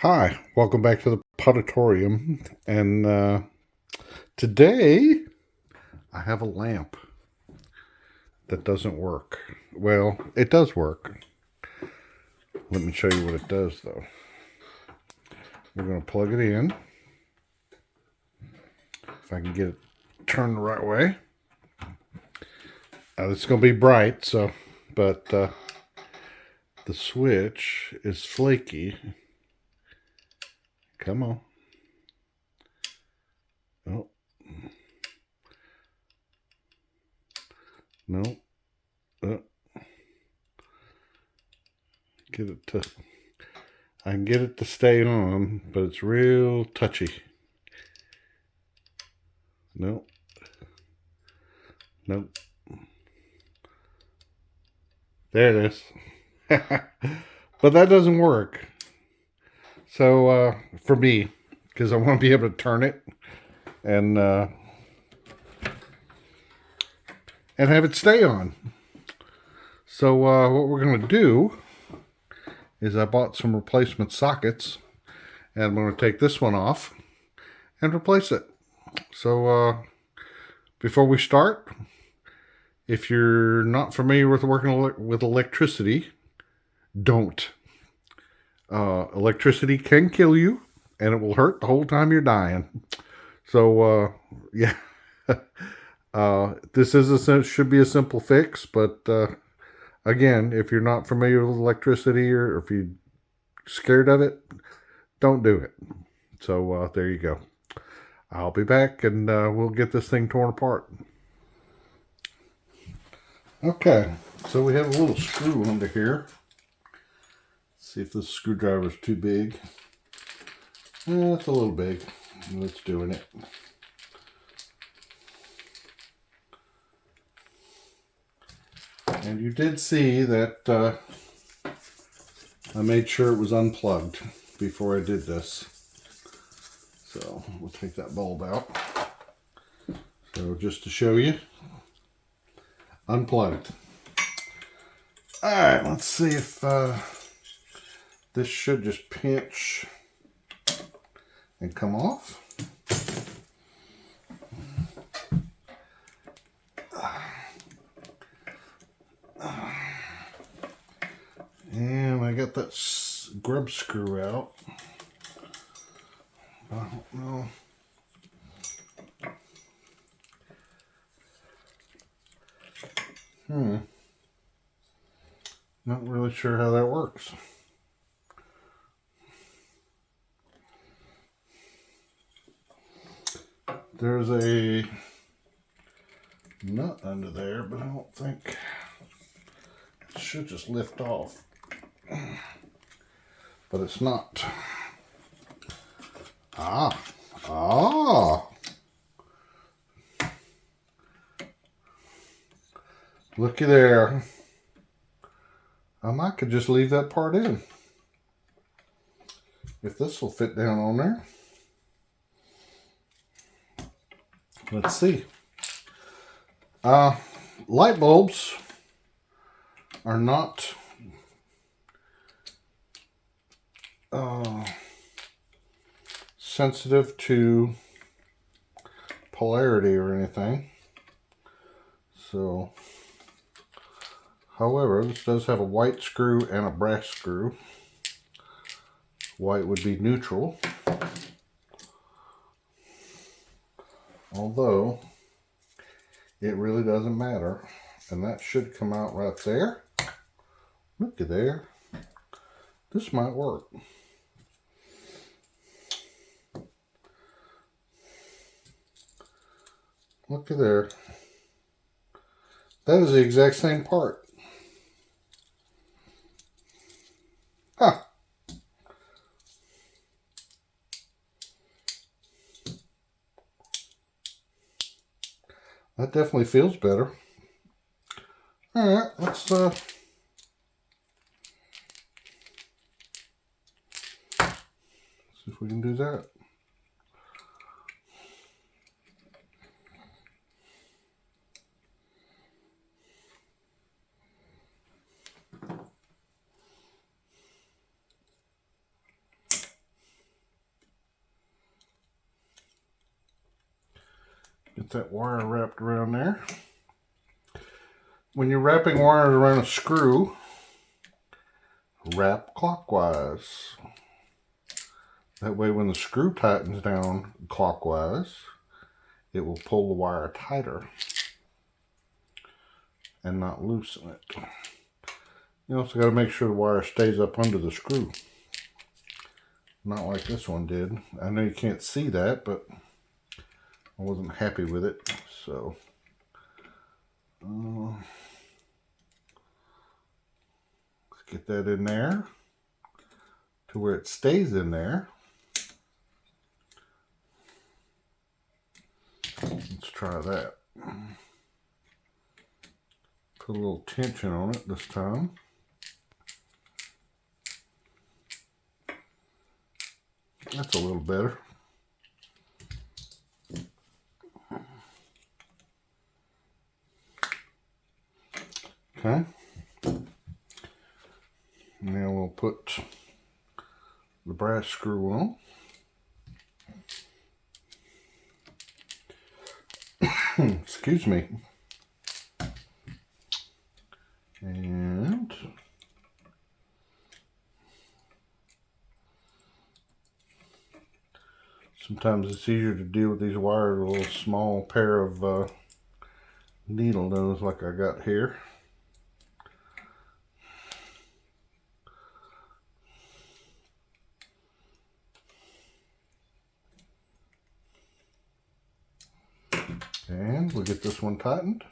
Hi, welcome back to the Podatorium. And today I have a lamp that doesn't work. Well, it does work. Let me show you what it does, though. We're going to plug it in. If I can get it turned the right way. It's going to be bright, but the switch is flaky. Come on. Oh. No. Get it to... I can get it to stay on, but it's real touchy. Nope. Nope. There it is. But that doesn't work. So for me, because I want to be able to turn it and have it stay on. So what we're going to do is I bought some replacement sockets, and I'm going to take this one off and replace it. So before we start, if you're not familiar with working with electricity, don't. Electricity can kill you, and it will hurt the whole time you're dying. So, yeah. This should be a simple fix, but again, if you're not familiar with electricity or if you're scared of it, don't do it. So there you go. I'll be back, and we'll get this thing torn apart. Okay, so we have a little screw under here. Let's see if this screwdriver is too big. It's a little big. It's doing it. And you did see that I made sure it was unplugged before I did this. So we'll take that bulb out. So just to show you, unplugged. All right, let's see if this should just pinch and come off. And I got that grub screw out. I don't know. Not really sure how that works. There's a nut under there, but I don't think it should just lift off. But it's not. Looky there. I could just leave that part in. If this will fit down on there. Let's see. Light bulbs are not sensitive to polarity or anything. So, however, this does have a white screw and a brass screw. White would be neutral. Although, it really doesn't matter. And that should come out right there. Look at there. This might work. Look at there. That is the exact same part. Huh. That definitely feels better. All right, let's see if we can do that. Get that wire wrapped around there. When you're wrapping wires around a screw, wrap clockwise. That way when the screw tightens down clockwise, it will pull the wire tighter and not loosen it. You also got to make sure the wire stays up under the screw. Not like this one did. I know you can't see that, but I wasn't happy with it. So, let's get that in there to where it stays in there. Let's try that. Put a little tension on it this time. That's a little better. Okay. Now we'll put the brass screw on. Excuse me. And sometimes it's easier to deal with these wires with a little small pair of needle nose like I got here. And we'll get this one tightened.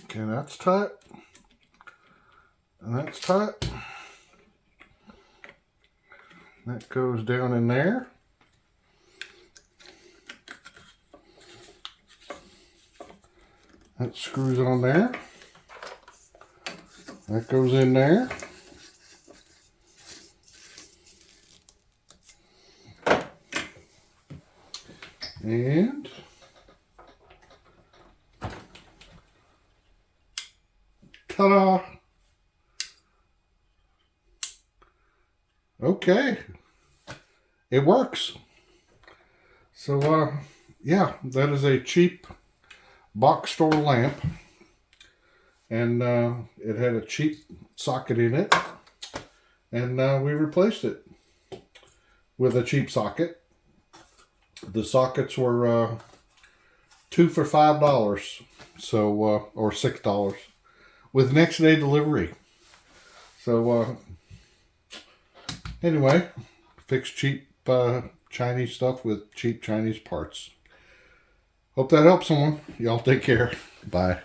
Okay, that's tight. And that's tight. That goes down in there. That screws on there. That goes in there. And ta-da! Okay, it works. So yeah, that is a cheap box store lamp, and it had a cheap socket in it, and we replaced it with a cheap socket. The sockets were 2 for $5, so or $6 with next day delivery. So anyway, fix cheap Chinese stuff with cheap Chinese parts. Hope that helps someone. Y'all take care. Bye.